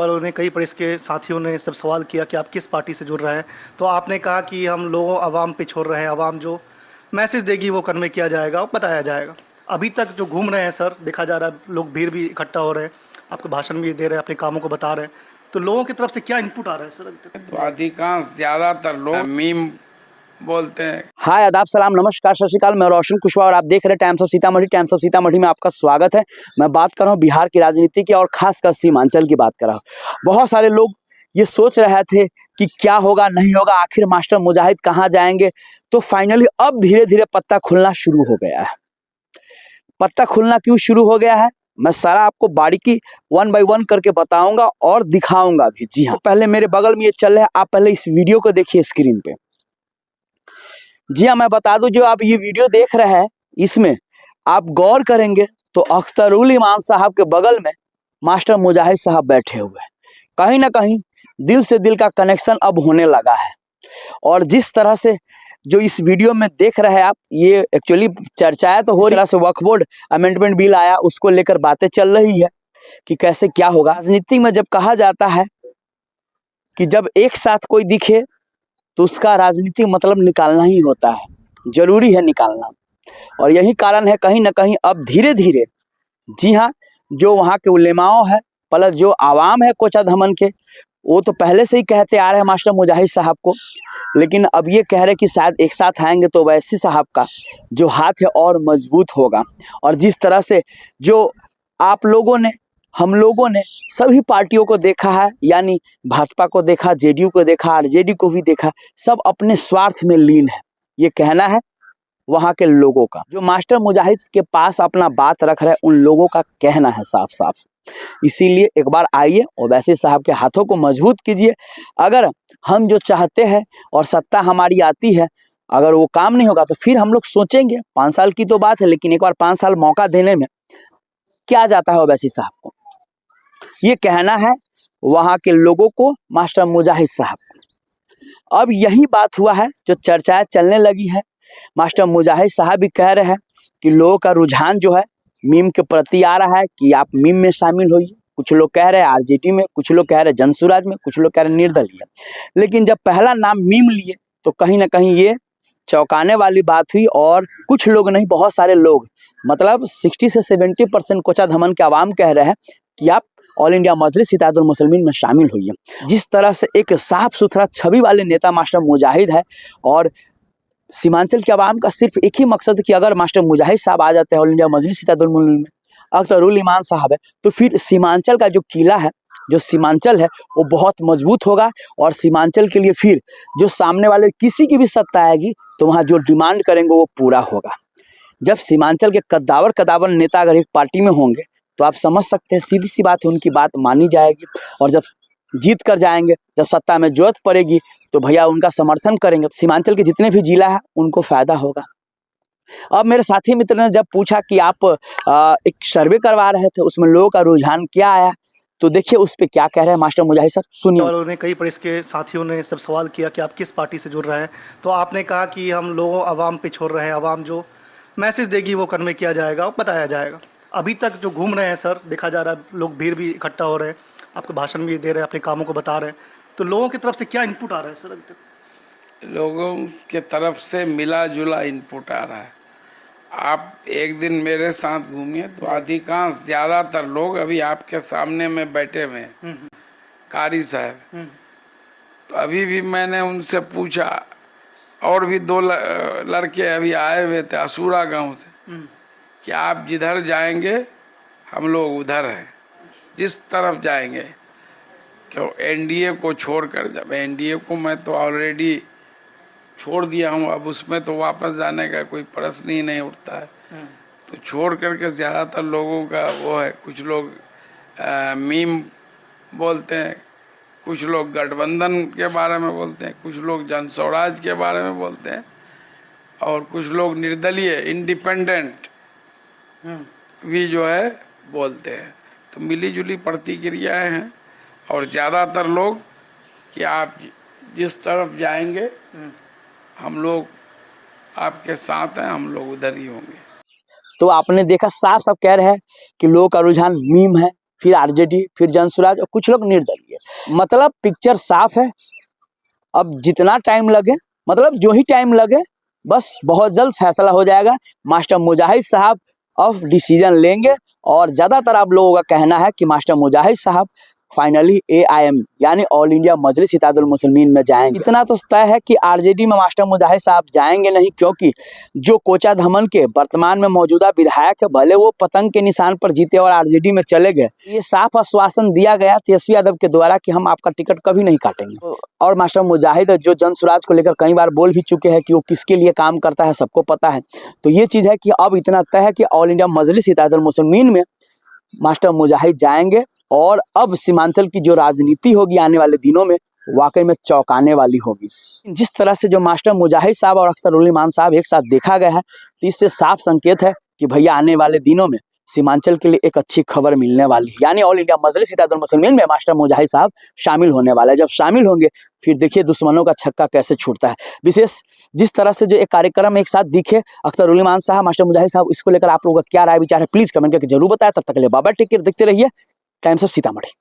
वालों ने, कई प्रेस के साथियों ने सब सवाल किया कि आप किस पार्टी से जुड़ रहे हैं। तो आपने कहा कि हम लोगों आवाम पे छोड़ रहे हैं, आवाम जो मैसेज देगी वो कन्वे किया जाएगा और बताया जाएगा। अभी तक जो घूम रहे हैं सर, देखा जा रहा है लोग भीड़ भी इकट्ठा हो रहे हैं, आपको भाषण भी दे रहे हैं, अपने कामों को बता रहे हैं। तो लोगों की तरफ से क्या इनपुट आ रहा है सर अभी तक? तो अधिकांश ज्यादातर लोग मीम बोलते हैं। हाय, आदाब, सलाम, नमस्कार, सत श्री अकाल। मैं रोशन कुशवाहा और आप देख रहे हैं times of Sitamarhi. Times of Sitamarhi में आपका स्वागत है। मैं बात कर रहा हूँ बिहार की राजनीति की और खासकर सीमांचल की बात कर रहा हूँ। बहुत सारे लोग ये सोच रहे थे कि क्या होगा नहीं होगा, आखिर मास्टर मुजाहिद कहाँ जाएंगे। तो फाइनली अब धीरे धीरे पत्ता खुलना शुरू हो गया है। पत्ता खुलना क्यों शुरू हो गया है, मैं सारा आपको बारीकी 1 बाय 1 करके बताऊंगा और दिखाऊंगा भी। जी हाँ, पहले मेरे बगल में ये चल रहा है, आप पहले इस वीडियो को देखिए स्क्रीन पे। जी हाँ, मैं बता दूं, जो आप ये वीडियो देख रहे हैं इसमें आप गौर करेंगे तो अख्तरुल इमान साहब के बगल में मास्टर मुजाहिद साहब बैठे हुए हैं। कहीं ना कहीं दिल से दिल का कनेक्शन अब होने लगा है। और जिस तरह से जो इस वीडियो में देख रहे हैं आप, ये एक्चुअली चर्चाएं तो हो रही है से वक्फ बोर्ड अमेंडमेंट बिल आया, उसको लेकर बातें चल रही है कि कैसे क्या होगा। राजनीति में जब कहा जाता है कि जब एक साथ कोई दिखे तो उसका राजनीतिक मतलब निकालना ही होता है, जरूरी है निकालना। और यही कारण है कहीं ना कहीं अब धीरे धीरे, जी हाँ, जो वहाँ के उलेमाओं है प्लस जो आवाम है कोचा धमन के, वो तो पहले से ही कहते आ रहे हैं मास्टर मुजाहिद साहब को, लेकिन अब ये कह रहे कि शायद एक साथ आएंगे तो वैसी साहब का जो हाथ है और मजबूत होगा। और जिस तरह से जो आप लोगों ने, हम लोगों ने सभी पार्टियों को देखा है, यानी भाजपा को देखा, जेडीयू को देखा, आरजेडी को भी देखा, सब अपने स्वार्थ में लीन है। ये कहना है वहाँ के लोगों का। जो मास्टर मुजाहिद के पास अपना बात रख रहे हैं उन लोगों का कहना है साफ साफ। इसीलिए एक बार आइए और वैसे साहब के हाथों को मजबूत कीजिए। अगर हम जो चाहते हैं और सत्ता हमारी आती है, अगर वो काम नहीं होगा तो फिर हम लोग सोचेंगे। 5 साल की तो बात है, लेकिन एक बार 5 साल मौका देने में क्या जाता है वैसी साहब को। ये कहना है वहाँ के लोगों को, मास्टर मुजाहिद साहब को। अब यही बात हुआ है जो चर्चाएं चलने लगी है। मास्टर मुजाहिद साहब भी कह रहे हैं कि लोगों का रुझान जो है मीम के प्रति आ रहा है कि आप मीम में शामिल होइए। कुछ लोग कह रहे हैं आरजेडी में, कुछ लोग कह रहे हैं जनसुराज में, कुछ लोग कह रहे हैं निर्दलीय। लेकिन जब पहला नाम मीम लिए तो कहीं ना कहीं ये चौंकाने वाली बात हुई। और कुछ लोग नहीं, बहुत सारे लोग, मतलब 60 से 70% कोचा धमन के आवाम कह रहे हैं कि आप ऑल इंडिया मजलिस इत्तेहादुल मुस्लिमीन में शामिल होइए। जिस तरह से एक साफ सुथरा छवि वाले नेता मास्टर मुजाहिद है, और सीमांचल के आवाम का सिर्फ एक ही मकसद है कि अगर मास्टर मुजाहिद साहब आ जाते हैं ऑल इंडिया मजलिस इत्तेहादुल मुस्लिमीन में, अख्तरुल इमान साहब है, तो फिर सीमांचल का जो किला है, जो सीमांचल है, वो बहुत मजबूत होगा। और सीमांचल के लिए फिर जो सामने वाले किसी की भी सत्ता आएगी तो वहाँ जो डिमांड करेंगे वो पूरा होगा। जब सीमांचल के कद्दावर नेता अगर एक पार्टी में होंगे तो आप समझ सकते हैं, सीधी सी बात है, उनकी बात मानी जाएगी। और जब जीत कर जाएंगे, जब सत्ता में जरूरत पड़ेगी तो भैया उनका समर्थन करेंगे। सीमांचल के जितने भी जिला है उनको फायदा होगा। अब मेरे साथी मित्र ने जब पूछा कि आप एक सर्वे करवा रहे थे, उसमें लोगों का रुझान क्या आया, तो देखिए उस पर क्या कह रहे हैं मास्टर मुजाहिद साहब, सुनिए। वालों ने, कई प्रेस के साथियों ने सब सवाल किया कि आप किस पार्टी से जुड़ रहे हैं। तो आपने कहा कि हम लोगों आवाम पे छोड़ रहे हैं, आवाम जो मैसेज देगी वो कन्वे किया जाएगा और बताया जाएगा। अभी तक जो घूम रहे हैं सर, देखा जा रहा है लोग भीड़ भी इकट्ठा हो रहे हैं, आपको भाषण भी दे रहे हैं, अपने कामों को बता रहे हैं। तो लोगों की तरफ से क्या इनपुट आ रहा है सर अभी तक? लोगों के तरफ से मिला जुला इनपुट आ रहा है। आप एक दिन मेरे साथ घूमिए तो अधिकांश ज्यादातर लोग अभी आपके सामने में बैठे हुए हैं, कारी साहब। तो अभी भी मैंने उनसे पूछा, और भी 2 लड़के अभी आए हुए थे असूरा गांव से, कि आप जिधर जाएंगे हम लोग उधर हैं, जिस तरफ जाएंगे। क्यों एनडीए को छोड़कर, जब एनडीए को मैं तो ऑलरेडी छोड़ दिया हूँ, अब उसमें तो वापस जाने का कोई प्रश्न ही नहीं उठता है। तो छोड़ करके ज़्यादातर लोगों का वो है, कुछ लोग मीम बोलते हैं, कुछ लोग गठबंधन के बारे में बोलते हैं, कुछ लोग जनस्वराज के बारे में बोलते हैं, और कुछ लोग निर्दलीय इंडिपेंडेंट भी जो है बोलते हैं। तो मिली जुली प्रतिक्रियाएं हैं। और ज़्यादातर लोग कि आप जिस तरफ जाएंगे हम लोग आपके साथ हैं, हम लोग उधर ही होंगे। तो आपने देखा साफ साफ कह रहे हैं कि लोगों का रुझान मीम है, फिर आरजेडी, फिर जनसुराज और कुछ लोग निर्दलीय। मतलब पिक्चर साफ है। अब जितना टाइम लगे, मतलब जो ही टाइम लगे, बस बहुत जल्द फैसला हो जाएगा। मास्टर मुजाहिद साहब अब डिसीजन लेंगे और ज़्यादातर आप लोगों का कहना है कि मास्टर मुजाहिद साहब फाइनली AIM यानी ऑल इंडिया मजलिस इत्तेहादुल मुस्लिमीन में जाएंगे। इतना तो तय है कि आरजेडी में मास्टर मुजाहिद साहब जाएंगे नहीं, क्योंकि जो कोचा धमन के वर्तमान में मौजूदा विधायक है, भले वो पतंग के निशान पर जीते और आरजेडी में चले गए, ये साफ आश्वासन दिया गया तेजस्वी यादव के द्वारा कि हम आपका टिकट कभी नहीं काटेंगे। और मास्टर मुजाहिद जो जनसुराज को लेकर कई बार बोल भी चुके हैं कि वो किसके लिए काम करता है, सबको पता है। तो ये चीज़ है कि अब इतना तय है कि ऑल इंडिया मजलिस इत्तेहादुल मुस्लिमीन में मास्टर मुजाहिद जाएंगे और अब सीमांचल की जो राजनीति होगी आने वाले दिनों में वाकई में चौंकाने वाली होगी। जिस तरह से जो मास्टर मुजाहिद साहब और अख्तर ईमान साहब एक साथ देखा गया है, तो इससे साफ संकेत है कि भैया आने वाले दिनों में सीमांचल के लिए एक अच्छी खबर मिलने वाली है। यानी ऑल इंडिया मजलिस इत्तेहादुल मुस्लिमीन में मास्टर मुजाहिद साहब शामिल होने वाला है। जब शामिल होंगे फिर देखिए दुश्मनों का छक्का कैसे छूटता है। विशेष जिस तरह से जो एक कार्यक्रम एक साथ दिखे अख्तर ईमान साहब, मास्टर मुजाहिद साहब, इसको लेकर आप लोगों का क्या राय विचार है प्लीज कमेंट करके जरूर बताएं। तब तक के लिए बाबा टेक केयर, देखते रहिए टाइम्स ऑफ सीतामढ़ी।